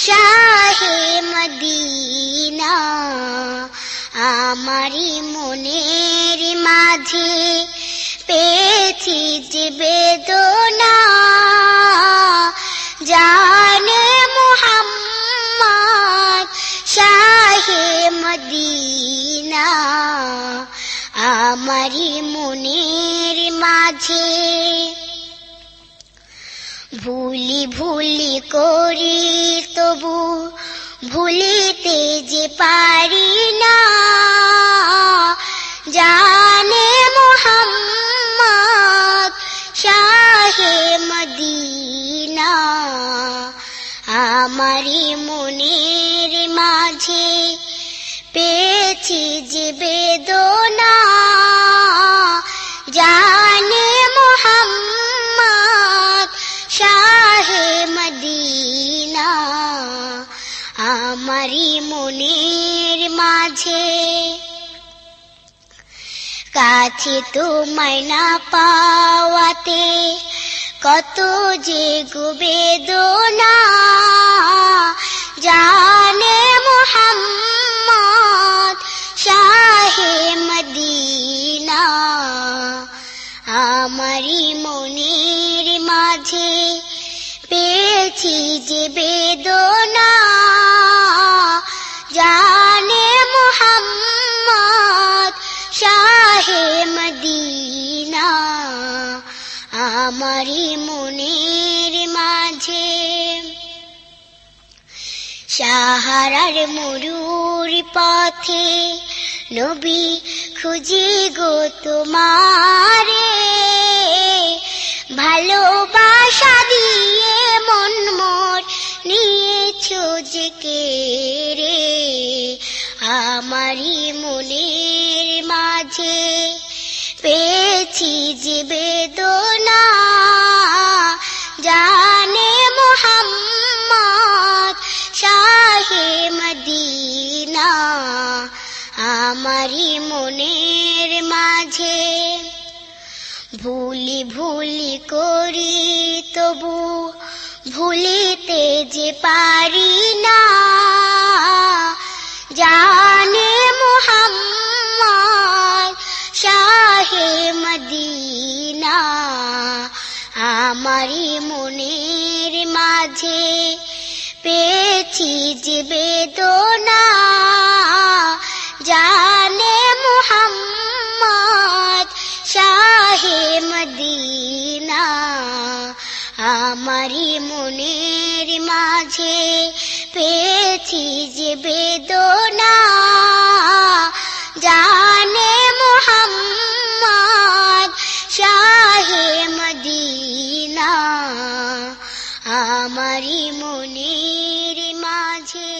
শাহে Medina. আমারি মনের মাঝে পেয়েছি যে বেদনা, জানে মুহাম্মদ শাহে মদিনা। আমারি মনের মাঝে ভুলি ভুলি করি তবু ভুলিতে যে পারি না, জানে মুহাম্মদ শাহে মদিনা। আমারি মনের মাঝে পেয়েছি যে বেদনা, জানে মুহাম্মদ শাহে মদিনা। আমারি মনের মাঝে কাছে তোমায় না পাওয়াতে কত যে গো বেদনা, জানে মুহাম্মদ শাহে মদিনা। আমারি মনের মাঝে পেয়েছি যে বেদনা, জানে মুহাম্মদ শাহে মদিনা। আমারি মনের মাঝে সাহারার মরুর পথে নবী খুঁজি গো তোমারে, ভালোবাসা দিয়ে মন মোর নিয়েছো যে কেড়ে। আমারি মনের মাঝে পেয়েছি যে বেদনা, জানে মুহাম্মদ শাহে মদিনা। আমারি মনের মাঝে ভুলি ভুলি করি তবু ভুলিতে যে পারি না, জানে মুহাম্মদ শাহে মদিনা। আমারি মনের মাঝে পেয়েছি যে বেদনা, জানে মুহাম্মদ শাহে মদিনা। আমারি মনের মাঝে পেয়েছি যে বেদনা, জানে মুহাম্মদ শাহে মদিনা। আমারি মনের মাঝে